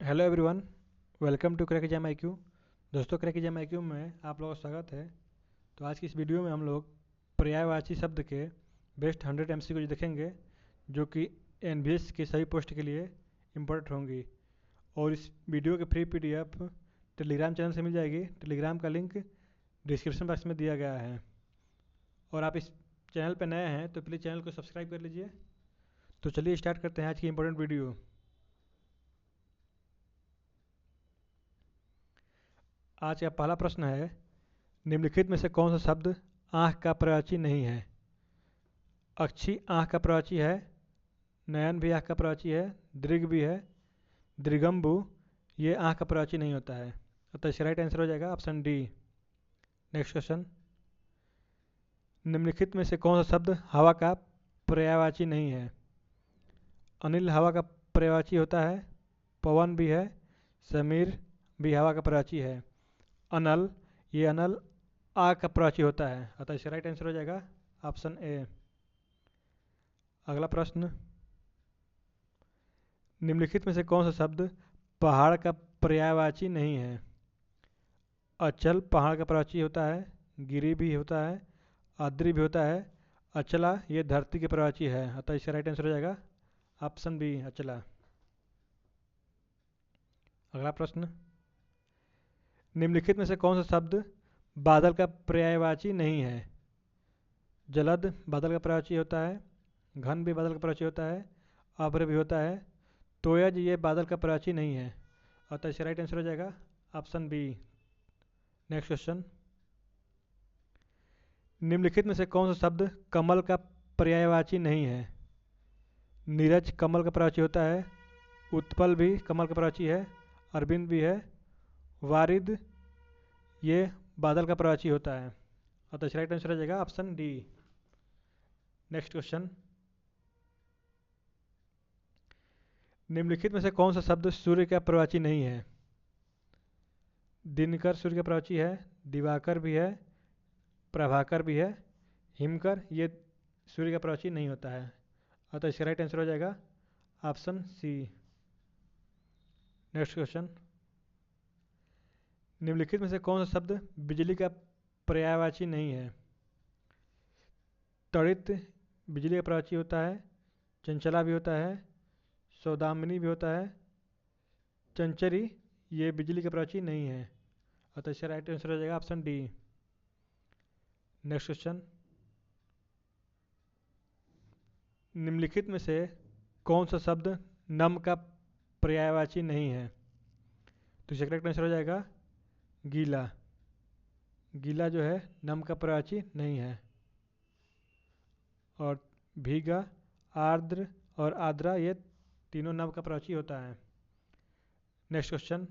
Hello everyone, welcome to crack exam IQ। दोस्तों, crack exam IQ में आप लोगों का स्वागत है। तो आज की इस वीडियो में हम लोग पर्यायवाची शब्द के बेस्ट 100 MCQ देखेंगे, जो कि NVS के सभी पोस्ट के लिए इम्पोर्टेंट होंगी। और इस वीडियो की फ्री PDF टेलीग्राम चैनल से मिल जाएगी। टेलीग्राम का लिंक डिस्क्रिप्शन बॉक्स में दिया गया है। और आप इस चैनल पर नए हैं तो प्लीज़ चैनल को सब्सक्राइब कर लीजिए। तो चलिए स्टार्ट करते हैं आज की इंपॉर्टेंट वीडियो। आज का पहला प्रश्न है, निम्नलिखित में से कौन सा शब्द आँख का पर्यायवाची नहीं है? अक्षी आँख का पर्यायवाची है, नयन भी आँख का पर्यायवाची है, दृग भी है, दृगम्बु ये आँख का पर्यायवाची नहीं होता है। अतः इसका राइट आंसर हो जाएगा ऑप्शन डी। नेक्स्ट क्वेश्चन, निम्नलिखित में से कौन सा शब्द हवा का पर्यायवाची नहीं है? अनिल हवा का पर्यायवाची होता है, पवन भी है, समीर भी हवा का पर्यायवाची है। अनल, ये अनल आग का पर्यायवाची होता है। अतः इसका राइट आंसर हो जाएगा ऑप्शन ए। अगला प्रश्न, निम्नलिखित में से कौन सा शब्द पहाड़ का पर्यायवाची नहीं है? अचल पहाड़ का पर्यायवाची होता है, गिरी भी होता है, आद्री भी होता है, अचला ये धरती के पर्यायवाची है। अतः इसका राइट आंसर हो जाएगा ऑप्शन बी, अचला। अगला प्रश्न, निम्नलिखित में से कौन सा शब्द बादल का पर्यायवाची नहीं है? जलद बादल का पर्यायवाची होता है, घन भी बादल का पर्यायवाची होता है, अभ्र भी होता है, तोयज ये बादल का पर्यायवाची नहीं है। अतः इसका राइट आंसर हो जाएगा ऑप्शन बी। नेक्स्ट क्वेश्चन, निम्नलिखित में से कौन सा शब्द कमल का पर्यायवाची नहीं है? नीरज कमल का पर्यायवाची होता है, उत्पल भी कमल का पर्यायवाची है, अरविंद भी है, वारिद ये बादल का पर्यायवाची होता है। अतः इसका राइट आंसर हो जाएगा ऑप्शन डी। नेक्स्ट क्वेश्चन, निम्नलिखित में से कौन सा शब्द सूर्य का पर्यायवाची नहीं है? दिनकर सूर्य का पर्यायवाची है, दिवाकर भी है, प्रभाकर भी है, हिमकर ये सूर्य का पर्यायवाची नहीं होता है। अतः इसका राइट आंसर हो जाएगा ऑप्शन सी। नेक्स्ट क्वेश्चन, निम्नलिखित में से कौन सा शब्द बिजली का पर्यायवाची नहीं है? त्वरित बिजली का पर्यायवाची होता है, चंचला भी होता है, सौदामिनी भी होता है, चंचरी ये बिजली का पर्यायवाची नहीं है। अतः इसका राइट आंसर हो जाएगा ऑप्शन डी। नेक्स्ट क्वेश्चन, निम्नलिखित में से कौन सा शब्द नम का पर्यायवाची नहीं है? तो इसका करेक्ट आंसर हो जाएगा गीला। गीला जो है नम का पर्यायवाची नहीं है। और भीगा, आर्द्र और आर्द्रा ये तीनों नम का पर्यायवाची होता है। नेक्स्ट क्वेश्चन,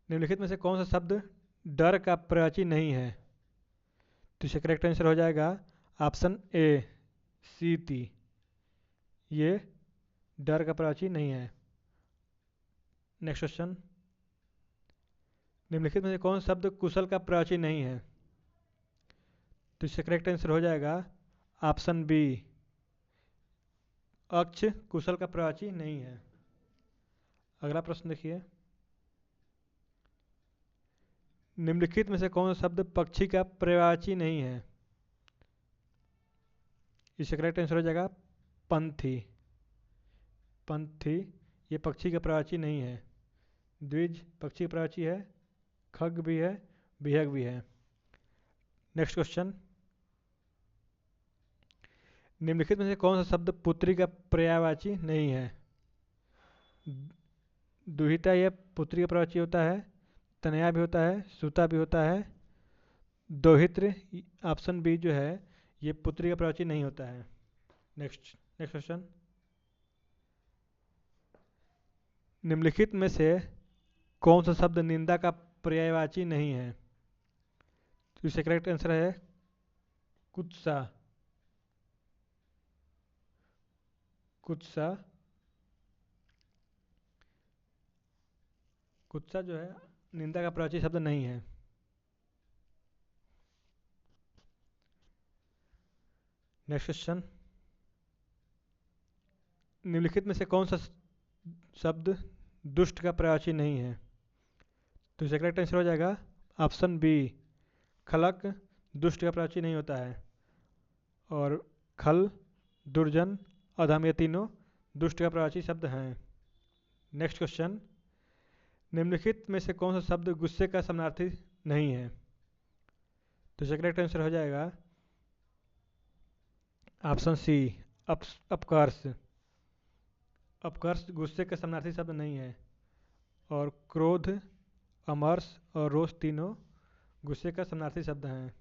निम्नलिखित में से कौन सा शब्द डर का पर्यायवाची नहीं है? तो इसका करेक्ट आंसर हो जाएगा ऑप्शन ए, सीति ये डर का पर्यायवाची नहीं है। नेक्स्ट क्वेश्चन, निम्नलिखित में से कौन सा शब्द कुशल का पर्यायवाची नहीं है? तो इसका करेक्ट आंसर हो जाएगा ऑप्शन बी, अक्ष कुशल का पर्यायवाची नहीं है। अगला प्रश्न देखिए, निम्नलिखित में से कौन सा शब्द पक्षी का पर्यायवाची नहीं है? इसका करेक्ट आंसर हो जाएगा पंथी। पंथी ये पक्षी का पर्यायवाची नहीं है। द्विज पक्षी का पर्यायवाची है, खग भी है, विहग भी है। नेक्स्ट क्वेश्चन, निम्नलिखित में से कौन सा शब्द पुत्री का पर्यायवाची नहीं है? दुहिता यह पुत्री का पर्यायवाची होता है, तनया भी होता है, सुता भी होता है, दोहित्र ऑप्शन बी जो है ये पुत्री का पर्यायवाची नहीं होता है। नेक्स्ट नेक्स्ट क्वेश्चन, निम्नलिखित में से कौन सा शब्द निंदा का पर्यायवाची नहीं है? तो इसका करेक्ट आंसर है कुत्सा। कुत्सा कुत्सा जो है निंदा का पर्यायवाची शब्द नहीं है। नेक्स्ट क्वेश्चन, निम्नलिखित में से कौन सा शब्द दुष्ट का पर्यायवाची नहीं है? तो इसका करेक्ट आंसर हो जाएगा ऑप्शन बी, खलक दुष्ट का पर्यायवाची नहीं होता है। और खल, दुर्जन, अधम ये तीनों दुष्ट का पर्यायवाची शब्द हैं। नेक्स्ट क्वेश्चन, निम्नलिखित में से कौन सा शब्द गुस्से का समानार्थी नहीं है? तो इसका करेक्ट आंसर हो जाएगा ऑप्शन सी, अपकर्ष। अपकर्ष गुस्से का समानार्थी शब्द नहीं है। और क्रोध, अमर्ष और रोष तीनों गुस्से का समानार्थी शब्द हैं।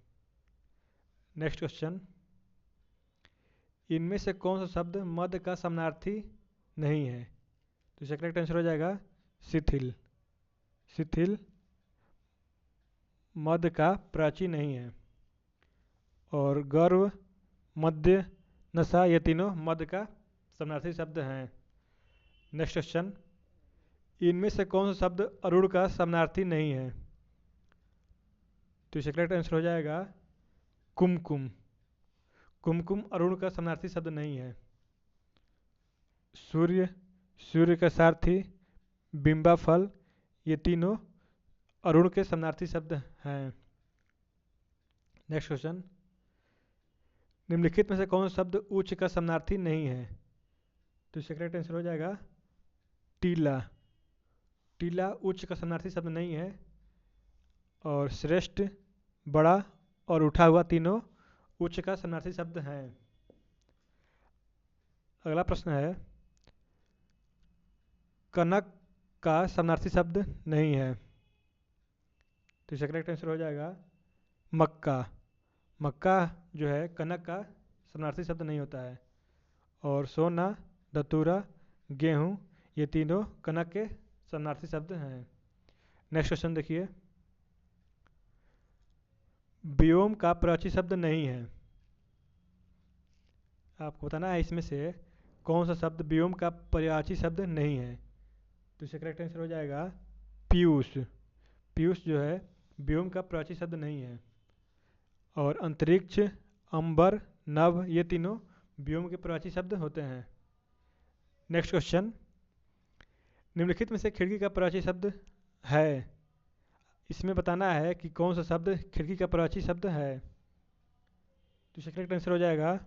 नेक्स्ट क्वेश्चन, इनमें से कौन सा शब्द मद का समानार्थी नहीं है? तो इसका करेक्ट आंसर हो जाएगा शिथिल। शिथिल मद का प्राची नहीं है। और गर्व, मध्य, नशा ये तीनों मद का समानार्थी शब्द हैं। नेक्स्ट क्वेश्चन, इनमें से कौन सा शब्द अरुण का समानार्थी नहीं है? तो इसका करेक्ट आंसर हो जाएगा कुमकुम। कुमकुम अरुण का समानार्थी शब्द नहीं है। सूर्य, सूर्य का सारथी, बिंबा फल ये तीनों अरुण के समानार्थी शब्द हैं। नेक्स्ट क्वेश्चन, निम्नलिखित में से कौन सा शब्द उच्च का समानार्थी नहीं है? तो इसका करेक्ट आंसर हो जाएगा टीला। टीला उच्च का समानार्थी शब्द नहीं है। और श्रेष्ठ, बड़ा और उठा हुआ तीनों उच्च का समानार्थी शब्द हैं। अगला प्रश्न है, कनक का समानार्थी शब्द नहीं है। तो इसका करेक्ट आंसर हो जाएगा मक्का। मक्का जो है कनक का समानार्थी शब्द नहीं होता है। और सोना, दतूरा, गेहूँ ये तीनों कनक के समानार्थी शब्द हैं। नेक्स्ट क्वेश्चन देखिए, व्योम का प्राची शब्द नहीं है। आपको बताना है इसमें से कौन सा शब्द व्योम का पर्यायवाची शब्द नहीं है। तो इसका करेक्ट आंसर हो जाएगा पीयूष। पीयूष जो है व्योम का पर्यायवाची शब्द नहीं है। और अंतरिक्ष, अंबर, नभ ये तीनों व्योम के पर्यायवाची शब्द होते हैं। नेक्स्ट क्वेश्चन, निम्नलिखित में से खिड़की का पर्यायवाची शब्द है। इसमें बताना है कि कौन सा शब्द खिड़की का पर्यायवाची शब्द है। तो इसका करेक्ट आंसर हो जाएगा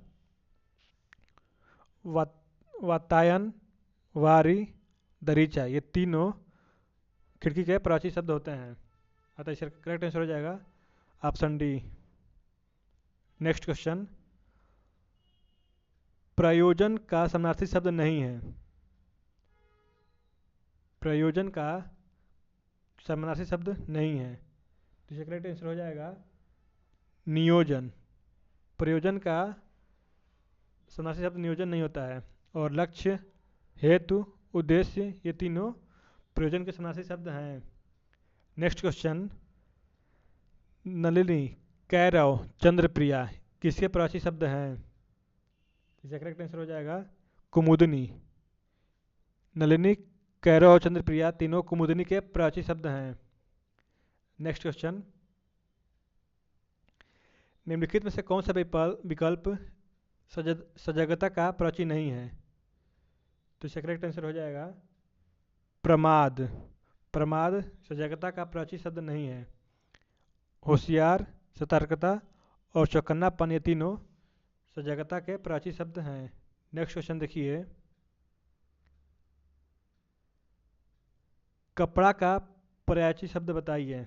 वातायन, वारी, दरीचा ये तीनों खिड़की के पर्यायवाची शब्द होते हैं। अतः इसका करेक्ट आंसर हो जाएगा ऑप्शन डी। नेक्स्ट क्वेश्चन, प्रयोजन का समानार्थी शब्द नहीं है। प्रयोजन का समानार्थी शब्द नहीं है। तो इसका करेक्ट आंसर हो जाएगा नियोजन। प्रयोजन का समानार्थी शब्द नियोजन नहीं होता है। और लक्ष्य, हेतु, उद्देश्य ये तीनों प्रयोजन के समानार्थी शब्द हैं। नेक्स्ट क्वेश्चन, नलिनी, कैरव, चंद्रप्रिया किसके पर्यायवाची शब्द हैं? इसका करेक्ट आंसर हो जाएगा कुमुदनी। नलिनी, कैरव और चंद्रप्रिया तीनों कुमुदनी के पर्यायवाची शब्द हैं। नेक्स्ट क्वेश्चन, निम्नलिखित में से कौन सा विकल्प सजगता का पर्यायवाची नहीं है? तो इसका करेक्ट आंसर हो जाएगा प्रमाद। प्रमाद सजगता का पर्यायवाची शब्द नहीं है। होशियार, सतर्कता और चौकन्नापन ये तीनों सजगता के पर्यायवाची शब्द हैं। नेक्स्ट क्वेश्चन देखिए, कपड़ा का पर्यायवाची शब्द बताइए।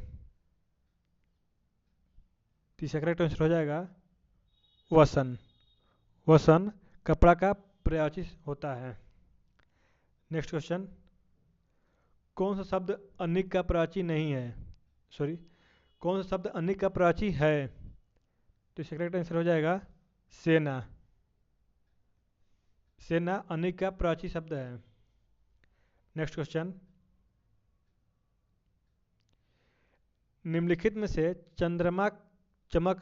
तो इसका करेक्ट आंसर हो जाएगा वसन। वसन कपड़ा का पर्यायवाची होता है। नेक्स्ट क्वेश्चन, कौन सा शब्द अनिक का पर्यायवाची नहीं है? सॉरी, कौन सा शब्द अनिक का पर्यायवाची है? तो इसका करेक्ट आंसर हो जाएगा सेना। सेना अनिक का पर्यायवाची शब्द है। नेक्स्ट क्वेश्चन, निम्नलिखित में से चंद्रमा चमक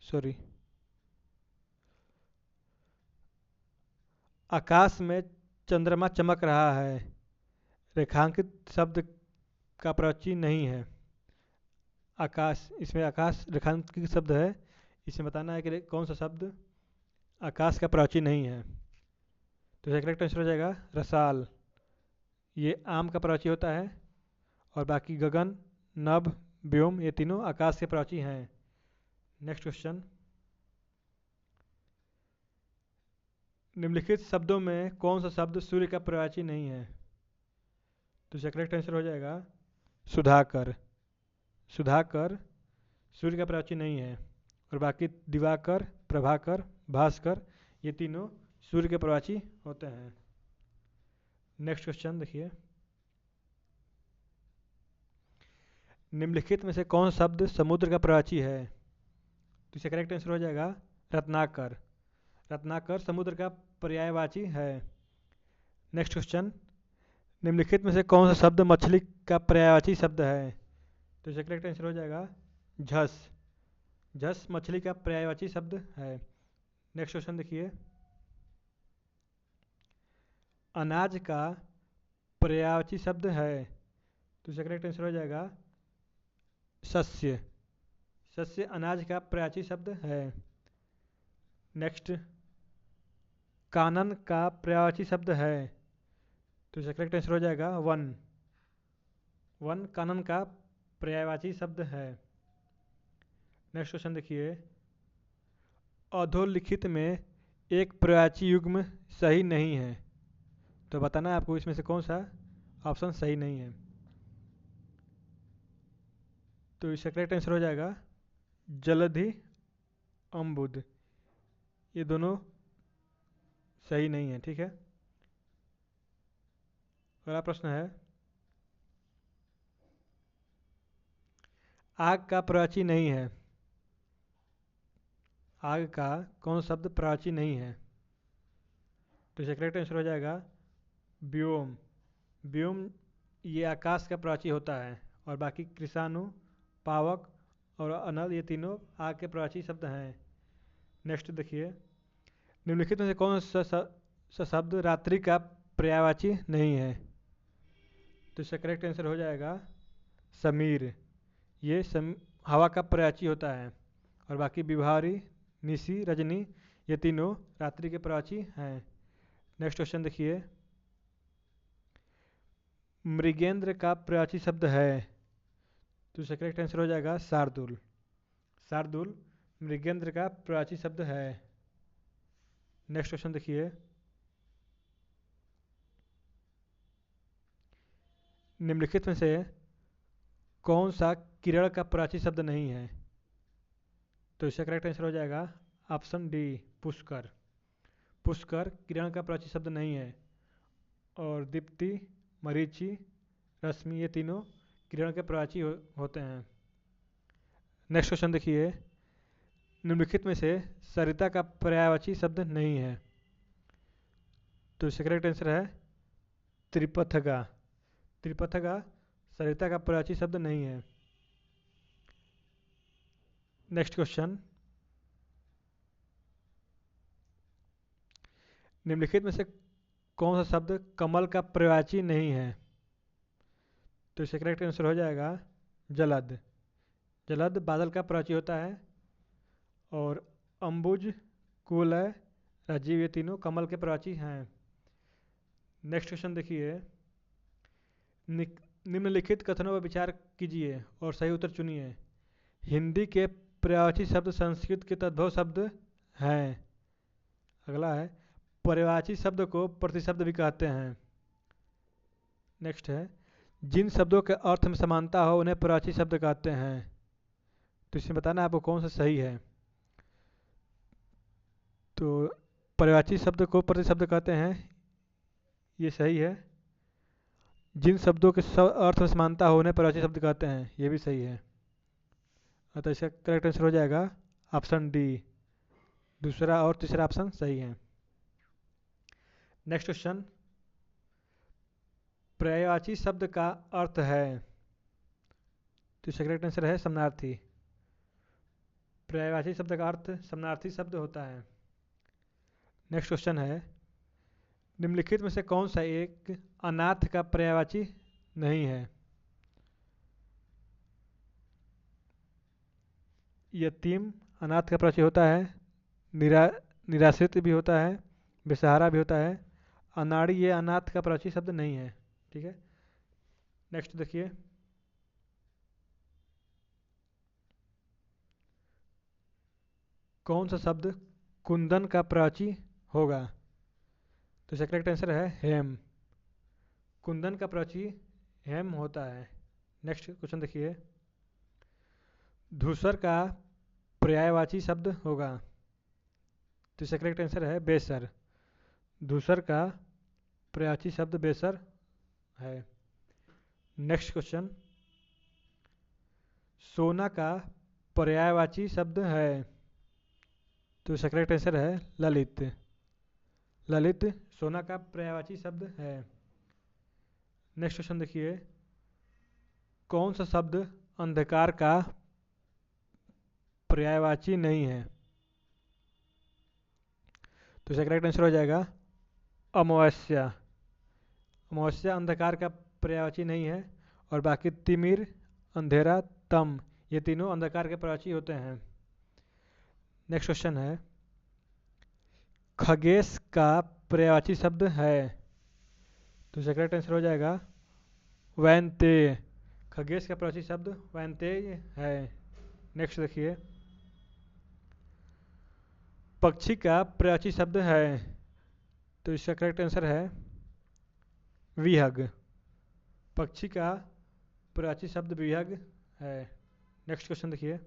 सॉरी आकाश में चंद्रमा चमक रहा है रेखांकित शब्द का पर्यायवाची नहीं है। आकाश, इसमें आकाश रेखांकित शब्द है। इसमें बताना है कि कौन सा शब्द आकाश का पर्यायवाची नहीं है। तो इसका करेक्ट आंसर हो जाएगा रसाल। ये आम का प्रवाची होता है, और बाकी गगन, नभ, व्योम ये तीनों आकाश के प्रवाची हैं। नेक्स्ट क्वेश्चन, निम्नलिखित शब्दों में कौन सा शब्द सूर्य का प्रवाची नहीं है? तो इसका करेक्ट आंसर हो जाएगा सुधाकर। सुधाकर सूर्य का प्रवाची नहीं है, और बाकी दिवाकर, प्रभाकर, भास्कर ये तीनों सूर्य के प्रवाची होते हैं। नेक्स्ट क्वेश्चन देखिए, निम्नलिखित में से कौन शब्द समुद्र का प्रवाची है? तो इसका करेक्ट आंसर हो जाएगा रत्नाकर। रत्नाकर समुद्र का पर्यायवाची है। नेक्स्ट क्वेश्चन, निम्नलिखित में से कौन सा शब्द मछली का पर्यायवाची शब्द है? तो इसका करेक्ट आंसर हो जाएगा झस। झस मछली का पर्यायवाची शब्द है। नेक्स्ट क्वेश्चन देखिए, अनाज का पर्यायवाची शब्द है। तो इसका करेक्ट आंसर हो जाएगा शस्य। शस्य अनाज का पर्यायवाची शब्द है। नेक्स्ट, कानन का पर्यायवाची शब्द है। तो इसका करेक्ट आंसर हो जाएगा वन। वन कानन का पर्यायवाची शब्द है। नेक्स्ट क्वेश्चन देखिए, अधोलिखित में एक पर्यायवाची युग्म सही नहीं है। तो बताना है आपको इसमें से कौन सा ऑप्शन सही नहीं है। तो इसका करेक्ट आंसर हो जाएगा जलधि, अम्बुद ये दोनों सही नहीं है। ठीक है, अगला प्रश्न है, आग का प्रवाची नहीं है। आग का कौन शब्द प्रवाची नहीं है? तो इसका करेक्ट आंसर हो जाएगा व्योम। व्योम ये आकाश का प्रवाची होता है, और बाकी कृषाणु, पावक और अनल ये तीनों आग के प्रवाची शब्द हैं। नेक्स्ट देखिए, निम्नलिखित में से कौन सा शब्द रात्रि का पर्यायवाची नहीं है? तो इसका करेक्ट आंसर हो जाएगा समीर। ये हवा का पर्यायवाची होता है, और बाकी विभावरी, निशी, रजनी ये तीनों रात्रि के प्रवाची हैं। नेक्स्ट क्वेश्चन देखिए, मृगेंद्र का प्रवाची शब्द है। तो इसका करेक्ट आंसर हो जाएगा शार्दुल। शार्दुल मृगेंद्र का प्रवाची शब्द है। नेक्स्ट क्वेश्चन देखिए, निम्नलिखित में से कौन सा किरण का प्रवाची शब्द नहीं है? तो इसका करेक्ट आंसर हो जाएगा ऑप्शन डी पुष्कर। पुष्कर किरण का प्रवाची शब्द नहीं है, और दीप्ति, मरीचि, रश्मि ये तीनों किरण के प्रवाची होते हैं। नेक्स्ट क्वेश्चन देखिए, निम्नलिखित में से सरिता का पर्यायवाची शब्द नहीं है। तो इसका करेक्ट आंसर है त्रिपथगा। त्रिपथगा सरिता का पर्यायवाची शब्द नहीं है। नेक्स्ट क्वेश्चन, निम्नलिखित में से कौन सा शब्द कमल का पर्यायवाची नहीं है? तो इसका करेक्ट आंसर हो जाएगा जलद। जलद बादल का पर्यायवाची होता है, और अंबुज, कुवलय, राजीव ये तीनों कमल के पर्यायवाची हैं। नेक्स्ट क्वेश्चन देखिए, निम्नलिखित कथनों पर विचार कीजिए और सही उत्तर चुनिए। हिंदी के पर्यायवाची शब्द संस्कृत के तद्भव शब्द हैं। अगला है, पर्यायवाची शब्द को प्रतिशब्द भी कहते हैं। नेक्स्ट है, जिन शब्दों के अर्थ में समानता हो उन्हें पर्यायवाची शब्द कहते हैं। तो इसमें बताना आपको कौन सा सही है। तो पर्यायवाची शब्द को प्रतिशब्द कहते हैं, ये सही है। जिन शब्दों के अर्थ में समानता हो उन्हें पर्यायवाची शब्द कहते हैं, ये भी सही है। तो इसका करेक्ट आंसर हो जाएगा ऑप्शन डी। दूसरा और तीसरा ऑप्शन सही है। नेक्स्ट क्वेश्चन, पर्यायवाची शब्द का अर्थ है। तो इसका करेक्ट आंसर है समानार्थी। पर्यायवाची शब्द का अर्थ समानार्थी शब्द होता है। नेक्स्ट क्वेश्चन है, निम्नलिखित में से कौन सा एक अनाथ का पर्यायवाची नहीं है? यतीम अनाथ का पर्यायवाची होता है, निराश्रित भी होता है, बेसहारा भी होता है। अनाड़ी ये अनाथ का पर्यायवाची शब्द नहीं है। ठीक है। नेक्स्ट देखिए, कौन सा शब्द कुंदन का प्राची होगा? तो इसका करेक्ट आंसर है हेम। कुंदन का प्राची हेम होता है। नेक्स्ट क्वेश्चन देखिए, धूसर का पर्यायवाची शब्द होगा? तो इसका करेक्ट आंसर है बेसर। धूसर का पर्यायवाची शब्द बेसर है। नेक्स्ट क्वेश्चन, सोना का पर्यायवाची शब्द है? तो इसका करेक्ट आंसर है ललित। ललित सोना का पर्यायवाची शब्द है। नेक्स्ट क्वेश्चन देखिए, कौन सा शब्द अंधकार का पर्यायवाची नहीं है? तो इसका करेक्ट आंसर हो जाएगा अमावस्या। अमावस्या अंधकार का पर्यायवाची नहीं है, और बाकी तिमिर, अंधेरा, तम, ये तीनों अंधकार के पर्यायवाची होते हैं। नेक्स्ट क्वेश्चन है, खगेश का पर्यायवाची शब्द है? तो इसका करेक्ट आंसर हो जाएगा वैनतेय। खगेश का पर्यायवाची शब्द वैनतेय है। नेक्स्ट देखिए, पक्षी का पर्यायवाची शब्द है? तो इसका करेक्ट आंसर है विहग। पक्षी का पर्यायवाची शब्द विहग है। नेक्स्ट क्वेश्चन देखिए,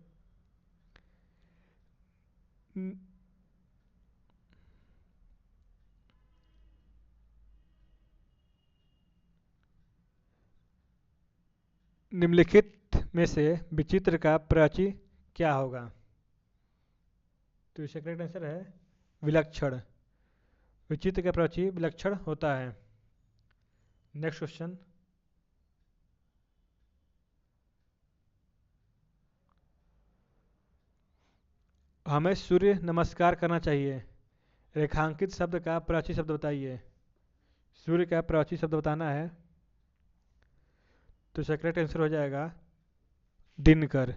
निम्नलिखित में से विचित्र का पर्यायवाची क्या होगा? तो इसका करेक्ट आंसर है विलक्षण। विचित्र का पर्यायवाची विलक्षण होता है। नेक्स्ट क्वेश्चन, हमें सूर्य नमस्कार करना चाहिए, रेखांकित शब्द का पर्यायवाची शब्द बताइए। सूर्य का पर्यायवाची शब्द बताना है, तो इसका करेक्ट आंसर हो जाएगा दिनकर।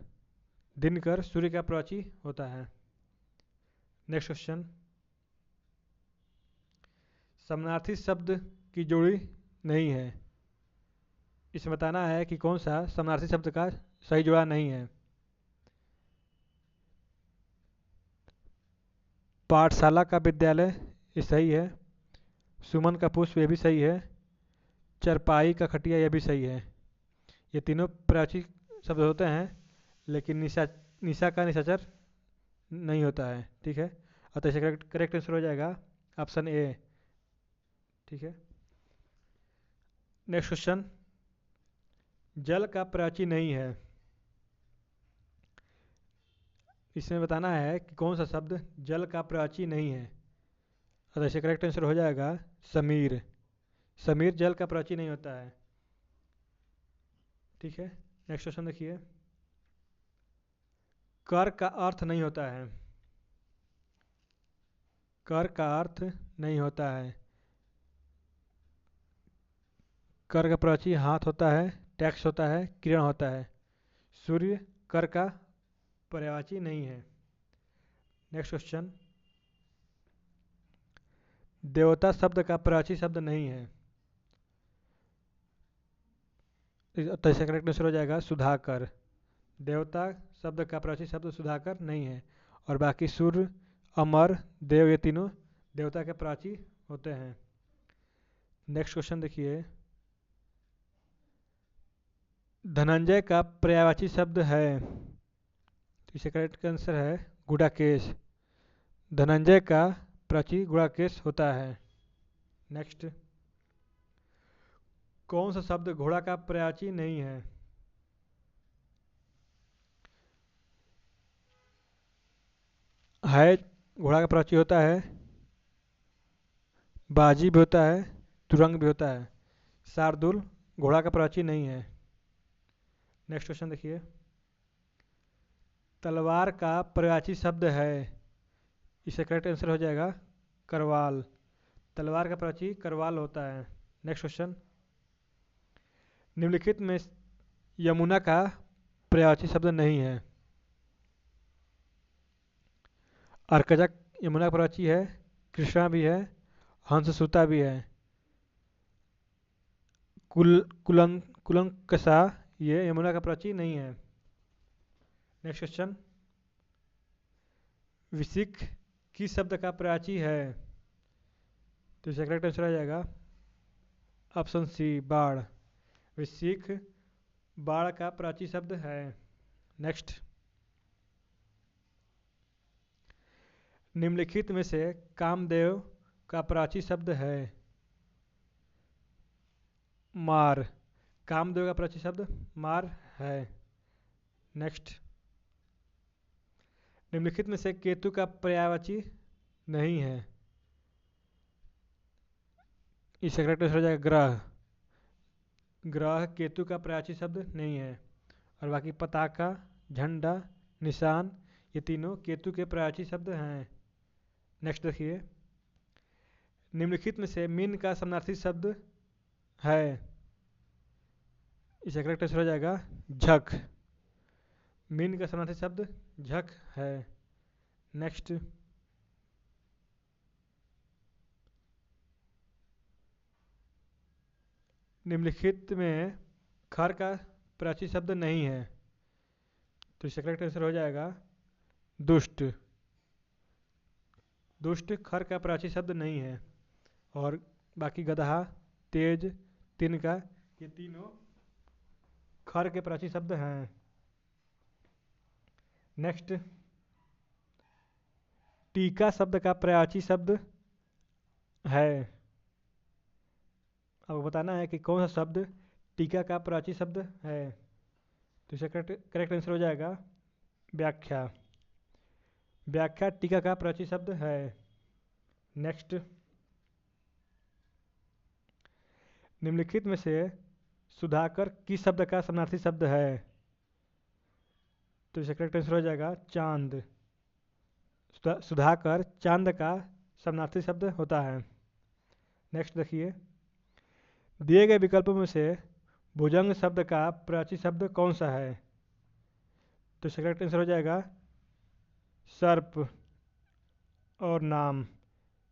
दिनकर सूर्य का पर्यायवाची होता है। नेक्स्ट क्वेश्चन, समानार्थी शब्द की जोड़ी नहीं है, इसमें बताना है कि कौन सा समानार्थी शब्द का सही जोड़ा नहीं है। पाठशाला का विद्यालय, ये सही है। सुमन का पुष्प, ये भी सही है। चरपाई का खटिया, ये भी सही है। ये तीनों पर्यायवाची शब्द होते हैं, लेकिन निशा का निशाचर नहीं होता है। ठीक है, अतः इसका करेक्ट आंसर हो जाएगा ऑप्शन ए। ठीक है। नेक्स्ट क्वेश्चन, जल का पर्यायवाची नहीं है, इसमें बताना है कि कौन सा शब्द जल का पर्यायवाची नहीं है। अतः इसका करेक्ट आंसर हो जाएगा समीर। समीर जल का पर्यायवाची नहीं होता है। ठीक है। नेक्स्ट क्वेश्चन देखिए, कर का अर्थ नहीं होता है। कर का अर्थ नहीं होता है। कर का पर्यायवाची हाथ होता है, टैक्स होता है, किरण होता है। सूर्य कर का पर्यायवाची नहीं है। नेक्स्ट क्वेश्चन, देवता शब्द का पर्यायवाची शब्द नहीं है, तो इसका करेक्ट आंसर हो जाएगा सुधाकर। देवता शब्द का पर्यायवाची शब्द सुधाकर नहीं है, और बाकी सूर्य, अमर, देव, ये तीनों देवता के पर्यायवाची होते हैं। नेक्स्ट क्वेश्चन देखिए, धनंजय का पर्यायवाची शब्द है, तो इसका करेक्ट आंसर है गुडाकेश। धनंजय का पर्यायवाची गुडाकेश होता है। नेक्स्ट, कौन सा शब्द घोड़ा का पर्यायवाची नहीं है? है, घोड़ा का पर्यायवाची होता है, बाजी भी होता है, तुरंग भी होता है। शार्दुल घोड़ा का पर्यायवाची नहीं है। नेक्स्ट क्वेश्चन देखिए, तलवार का पर्यायवाची शब्द है, इसका करेक्ट आंसर हो जाएगा करवाल। तलवार का पर्यायवाची करवाल होता है। नेक्स्ट क्वेश्चन, निम्नलिखित में यमुना का पर्यायवाची शब्द नहीं है। अर्कजक यमुना का पर्यायवाची है, कृष्णा भी है, हंससूता भी है। कुलंकसा ये यमुना का प्राची नहीं है। नेक्स्ट क्वेश्चन, विसिक किस शब्द का प्राची है? तो इसका करेक्ट आंसर आ जाएगा ऑप्शन सी, बाढ़। विसिक बाढ़ का प्राची शब्द है। नेक्स्ट, निम्नलिखित में से कामदेव का प्राची शब्द है? मार। कामदेव का प्राची शब्द मार है। नेक्स्ट, निम्नलिखित में से केतु का पर्यायवाची नहीं है। इसका करेक्ट आंसर हो जाएगा ग्रह। ग्रह केतु का पर्यायवाची शब्द नहीं है। और बाकी पताका, झंडा, निशान ये तीनों केतु के पर्यायवाची शब्द हैं। नेक्स्ट देखिए, निम्नलिखित में से मीन का समानार्थी शब्द है? इसका करेक्ट आंसर हो जाएगा झक। मीन का समानार्थी शब्द झक है। नेक्स्ट, निम्नलिखित में खर का प्राची शब्द नहीं है। तो इसका करेक्ट आंसर हो जाएगा दुष्ट। दुष्ट खर का प्राची शब्द नहीं है। और बाकी गधा, तेज, तिनका ये तीनों खर के प्राची शब्द हैं। नेक्स्ट, टीका शब्द का प्राची शब्द है। अब बताना है कि कौन सा शब्द टीका का प्राची शब्द है। तो इसका करेक्ट आंसर हो जाएगा व्याख्या। व्याख्या टीका का प्राची शब्द है। नेक्स्ट, निम्नलिखित में से सुधाकर किस शब्द का समानार्थी शब्द है? तो इसका करेक्ट आंसर हो जाएगा चांद। सुधाकर चांद का समानार्थी शब्द होता है। नेक्स्ट देखिए, दिए गए विकल्पों में से भुजंग शब्द का प्राची शब्द कौन सा है? तो इसका करेक्ट आंसर हो जाएगा सर्प और नाम,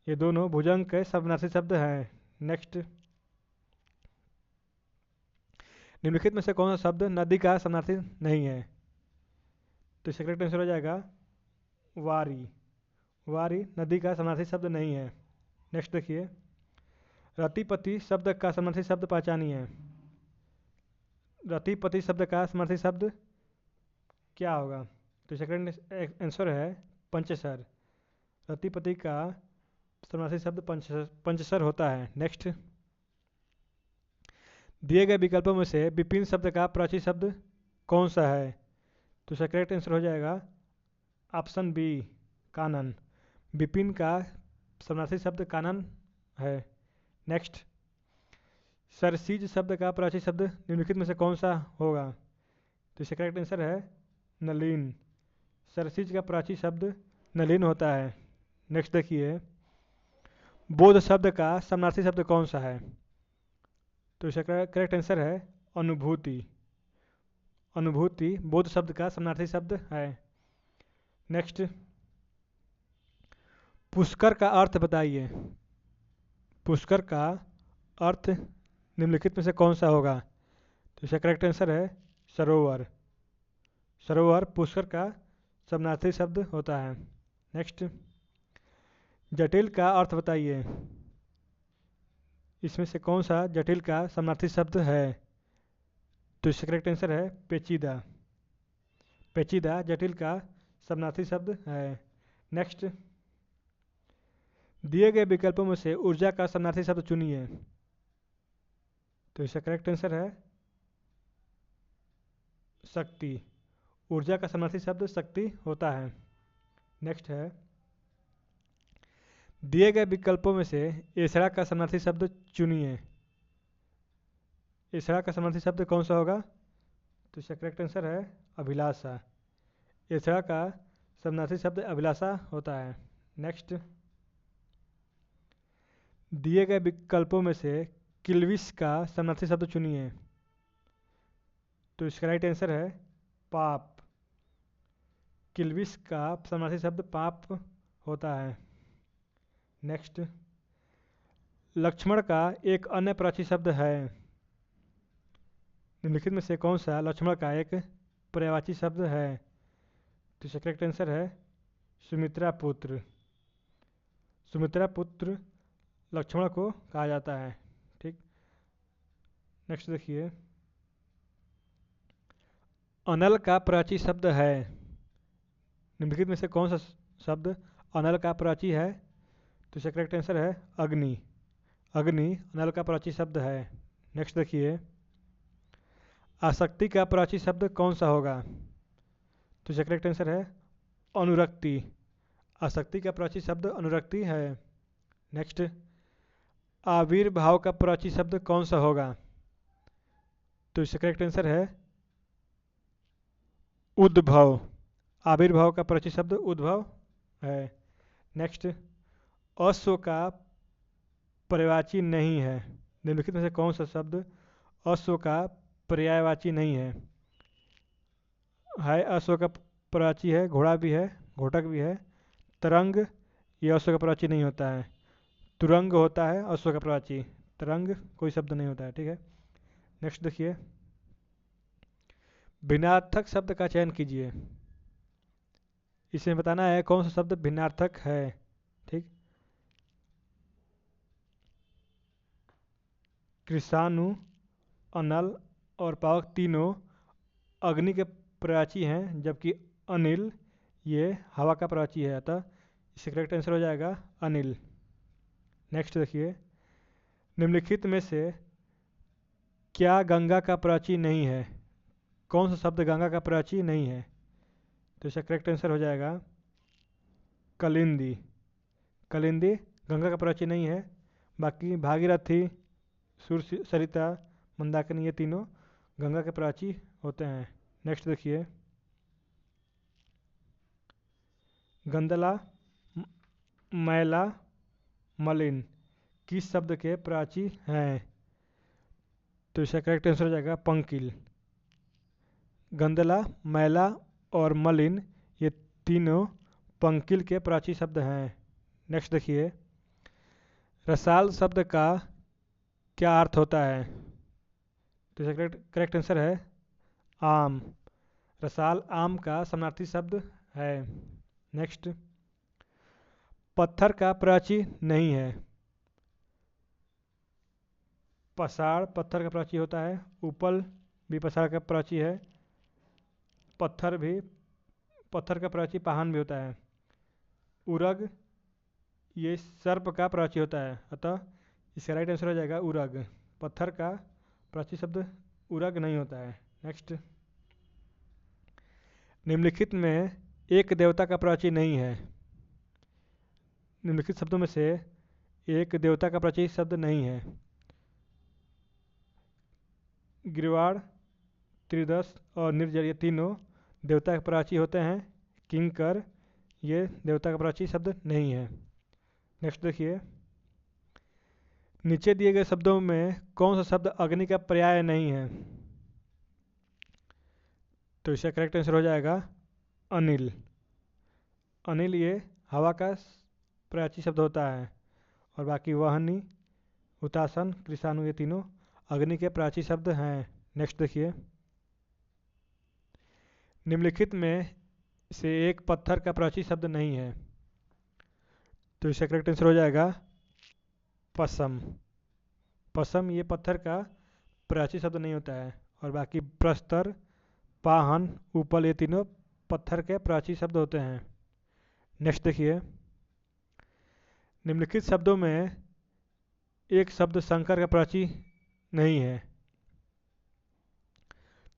ये दोनों भुजंग के समानार्थी शब्द हैं। नेक्स्ट, निम्नलिखित में से कौन सा शब्द नदी का समानार्थी नहीं है? तो इसका करेक्ट आंसर हो जाएगा वारी। वारी नदी का समानार्थी शब्द नहीं है। नेक्स्ट देखिए, रतिपति शब्द का समानार्थी शब्द पहचानिए। रतिपति शब्द का समानार्थी शब्द क्या होगा? तो इसका करेक्ट आंसर है पंचसर। रतिपति का समानार्थी शब्द पंचसर होता है। नेक्स्ट, दिए गए विकल्पों में से विपिन शब्द का प्राची शब्द कौन सा है? तो इसका करेक्ट आंसर हो जाएगा ऑप्शन बी, कानन। विपिन का समानार्थी शब्द कानन है। नेक्स्ट, सरसीज शब्द का प्राची शब्द निम्नलिखित में से कौन सा होगा? तो इसका करेक्ट आंसर है नलिन। सरसीज का प्राची शब्द नलिन होता है। नेक्स्ट देखिए, बोध शब्द का समानार्थी शब्द कौन सा है? तो इसका करेक्ट आंसर है अनुभूति। अनुभूति बोध शब्द का समानार्थी शब्द है। नेक्स्ट, पुष्कर का अर्थ बताइए। पुष्कर का अर्थ निम्नलिखित में से कौन सा होगा? तो इसका करेक्ट आंसर है सरोवर। सरोवर पुष्कर का समानार्थी शब्द होता है। नेक्स्ट, जटिल का अर्थ बताइए। इसमें से कौन सा जटिल का समानार्थी शब्द है? तो इसका करेक्ट आंसर है पेचीदा। पेचीदा जटिल का समानार्थी शब्द है। नेक्स्ट, दिए गए विकल्पों में से ऊर्जा का समानार्थी शब्द चुनिए। तो इसका करेक्ट आंसर है शक्ति। ऊर्जा का समानार्थी शब्द शक्ति होता है। नेक्स्ट है, दिए गए विकल्पों में से एसड़ा का समानार्थी शब्द चुनिए। एसड़ा का समानार्थी शब्द कौन सा होगा? तो इसका करेक्ट आंसर है अभिलाषा। एसड़ा का समानार्थी शब्द अभिलाषा होता है। नेक्स्ट, दिए गए विकल्पों में से किल्विश का समानार्थी शब्द चुनिए। तो इसका राइट आंसर है पाप। किल्विश का समानार्थी शब्द पाप होता है। नेक्स्ट, लक्ष्मण का एक अन्य प्राची शब्द है। निम्नलिखित में से कौन सा लक्ष्मण का एक पर्यायवाची शब्द है? तो इसका करेक्ट आंसर है सुमित्रा पुत्र। सुमित्रा पुत्र लक्ष्मण को कहा जाता है। ठीक, नेक्स्ट देखिए, अनल का प्राची शब्द है। निम्नलिखित में से कौन सा शब्द अनल का प्राची है? तो इसका करेक्ट आंसर है अग्नि। अग्नि अनल का प्राची शब्द है। नेक्स्ट देखिए, आसक्ति का प्राची शब्द कौन सा होगा? तो इसका करेक्ट आंसर है अनुरक्ति। आसक्ति का प्राची शब्द अनुरक्ति है। नेक्स्ट, आविर्भाव का प्राची शब्द कौन सा होगा? तो इसका करेक्ट आंसर है उद्भव। आविर्भाव का प्राची शब्द उद्भव है। नेक्स्ट, अश्व का पर्यायवाची नहीं है। निम्नलिखित में से कौन सा शब्द अश्व का पर्यायवाची नहीं है? अश्व का पर्यायवाची है, घोड़ा भी है, घोटक भी है। तरंग ये अश्व का पर्यायवाची नहीं होता है। तुरंग होता है अश्व का पर्यायवाची, तरंग कोई शब्द नहीं होता है। ठीक है, नेक्स्ट देखिए, भिन्नार्थक शब्द का चयन कीजिए। इसमें बताना है कौन सा शब्द भिन्नार्थक है। ठीक, कृषाणु, अनल और पावक तीनों अग्नि के पर्यायवाची हैं, जबकि अनिल ये हवा का पर्यायवाची है। अतः इसका करेक्ट आंसर हो जाएगा अनिल। नेक्स्ट देखिए, निम्नलिखित में से क्या गंगा का पर्यायवाची नहीं है? कौन सा शब्द गंगा का पर्यायवाची नहीं है? तो इसका करेक्ट आंसर हो जाएगा कलिंदी। कलिंदी गंगा का पर्यायवाची नहीं है। बाकी भागीरथी, सरिता, मंदाकिनी ये तीनों गंगा के पर्यायवाची होते हैं। नेक्स्ट देखिए, गंदला, मैला, मलिन किस शब्द के पर्यायवाची हैं? तो इसका करेक्ट आंसर हो जाएगा पंकिल। गंदला, मैला और मलिन ये तीनों पंकिल के पर्यायवाची शब्द हैं। नेक्स्ट देखिए, रसाल शब्द का क्या अर्थ होता है? तो इसका करेक्ट आंसर है आम। रसाल आम का समानार्थी शब्द है। नेक्स्ट, पत्थर का पर्यायवाची नहीं है। पसाड़ पत्थर का पर्यायवाची होता है। उपल भी पसाड़ का पर्यायवाची है। पत्थर भी पत्थर का पर्यायवाची पाहन भी होता है। उरग ये सर्प का पर्यायवाची होता है। अतः इसका राइट आंसर हो जाएगा उरग। पत्थर का पर्यायवाची शब्द उरग नहीं होता है। नेक्स्ट, निम्नलिखित में एक देवता का पर्यायवाची नहीं है। निम्नलिखित शब्दों में से एक देवता का पर्यायवाची शब्द नहीं है। गिरवाड़, त्रिदश और निर्जर ये तीनों देवता के पर्यायवाची होते हैं। किंकर ये देवता का पर्यायवाची शब्द नहीं है। नेक्स्ट देखिए, नीचे दिए गए शब्दों में कौन सा शब्द अग्नि का पर्याय नहीं है? तो इसका करेक्ट आंसर हो जाएगा अनिल। अनिल ये हवा का पर्यायवाची शब्द होता है। और बाकी वहनी, हुतासन, कृषाणु ये तीनों अग्नि के पर्यायवाची शब्द हैं। नेक्स्ट देखिए, निम्नलिखित में से एक पत्थर का पर्यायवाची शब्द नहीं है। तो इसका करेक्ट आंसर हो जाएगा पसम। पसम ये पत्थर का पर्यायवाची शब्द नहीं होता है। और बाकी प्रस्तर, पाहन, उपल ये तीनों पत्थर के पर्यायवाची शब्द होते हैं। नेक्स्ट देखिए, निम्नलिखित शब्दों में एक शब्द शंकर का पर्यायवाची नहीं है।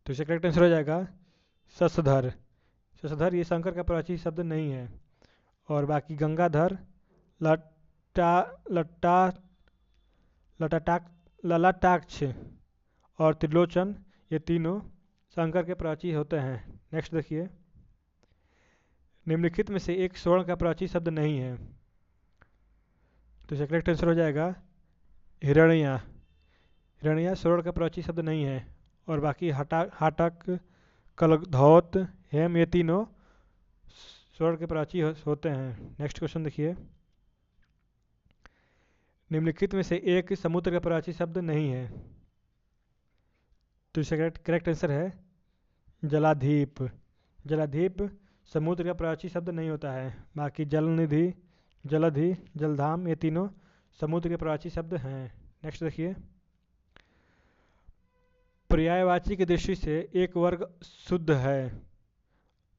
तो इसका करेक्ट आंसर हो जाएगा शशधर। शशधर ये शंकर का पर्यायवाची शब्द नहीं है। और बाकी गंगाधर, लट्टा लट्टा लटाटाक ललाटाक्ष और त्रिलोचन ये तीनों शंकर के पर्यायवाची होते हैं। नेक्स्ट देखिए, निम्नलिखित में से एक स्वर्ण का पर्यायवाची शब्द नहीं है। तो इसका करेक्ट आंसर हो जाएगा हिरण्या। हिरण्या स्वर्ण का पर्यायवाची शब्द नहीं है। और बाकी हाटक, कलधौत, हेम ये तीनों स्वर्ण के पर्यायवाची होते हैं। नेक्स्ट क्वेश्चन देखिए, निम्नलिखित में से एक समुद्र का पर्यायवाची शब्द नहीं है। तो इसका करेक्ट आंसर है जलाधीप। जलाधीप समुद्र का प्राची शब्द नहीं होता है। बाकी जलनिधि, जलधि, जलधाम, ये तीनों समुद्र के प्राची शब्द हैं। नेक्स्ट देखिए, पर्यायवाची की दृष्टि से एक वर्ग शुद्ध है।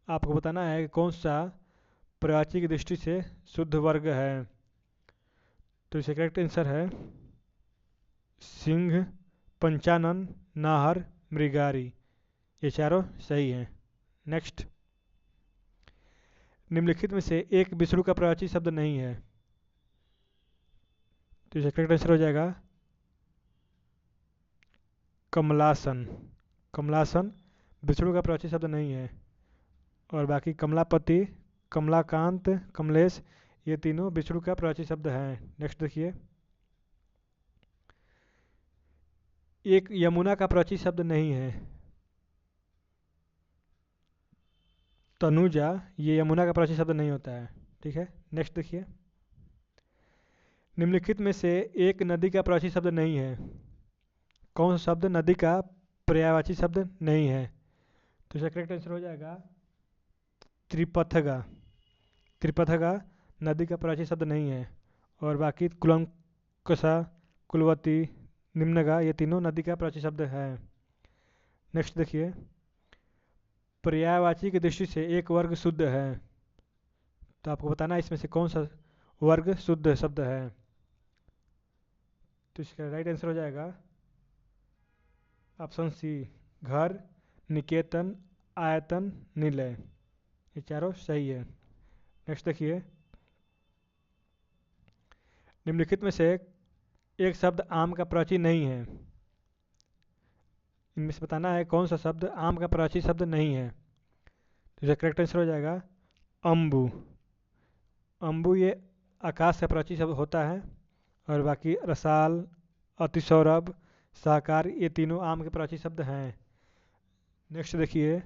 आपको बताना है कि कौन सा पर्यायवाची की दृष्टि से शुद्ध वर्ग है। तो इसका करेक्ट आंसर है सिंह, पंचानन, नाहर, मृगारी। ये चारों सही हैं। नेक्स्ट, निम्नलिखित में से एक विष्णु का पर्यायवाची शब्द नहीं है। तो इसका करेक्ट आंसर हो जाएगा कमलासन। कमलासन विष्णु का पर्यायवाची शब्द नहीं है। और बाकी कमलापति, कमलाकांत, कमलेश, ये तीनों विष्णु का पर्यायवाची शब्द हैं। नेक्स्ट देखिए, एक यमुना का पर्यायवाची शब्द नहीं है। तनुजा, ये यमुना का पर्यायवाची शब्द नहीं होता है। ठीक है, नेक्स्ट देखिए, निम्नलिखित में से एक नदी का पर्यायवाची शब्द नहीं है। कौन सा शब्द नदी का पर्यायवाची शब्द नहीं है? तो इसका करेक्ट आंसर हो जाएगा त्रिपथगा। त्रिपथगा नदी का पर्यायवाची शब्द नहीं है। और बाकी कुलंकसा, कुलवती, निम्नगा, ये तीनों नदी का पर्यायवाची शब्द है। नेक्स्ट देखिए, पर्यायवाची की दृष्टि से एक वर्ग शुद्ध है। तो आपको बताना है इसमें से कौन सा वर्ग शुद्ध शब्द है। तो इसका राइट आंसर हो जाएगा ऑप्शन सी, घर, निकेतन, आयतन, निलय। ये चारों सही है। नेक्स्ट देखिए, निम्नलिखित में से एक शब्द आम का पर्यायवाची नहीं है। इनमें से बताना है कौन सा शब्द आम का पर्यायवाची शब्द नहीं है। तो इसका करेक्ट आंसर हो जाएगा अम्बु। अम्बु ये आकाश का पर्यायवाची शब्द होता है। और बाकी रसाल, अतिसौरभ, साकार, ये तीनों आम के पर्यायवाची शब्द हैं। नेक्स्ट देखिए,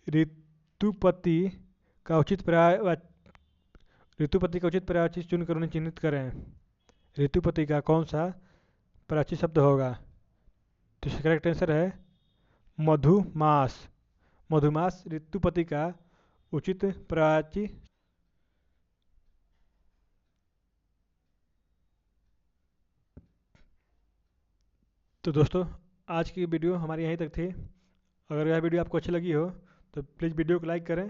ऋतुपति का उचित ऋतुपति का उचित पर्यायवाची चुनकर उन्हें चिन्हित करें। ऋतुपति का कौन सा पर्यायवाची शब्द होगा? तो इसका करेक्ट आंसर है मधुमास। मधुमास ऋतुपति का उचित पर्यायवाची। तो दोस्तों, आज की वीडियो हमारी यहीं तक थी। अगर यह वीडियो आपको अच्छी लगी हो तो प्लीज़ वीडियो को लाइक करें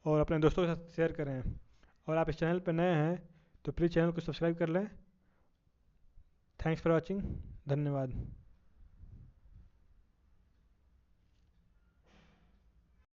और अपने दोस्तों के साथ शेयर करें। और आप इस चैनल पर नए हैं तो प्लीज़ चैनल को सब्सक्राइब कर लें। Thanks for watching. धन्यवाद।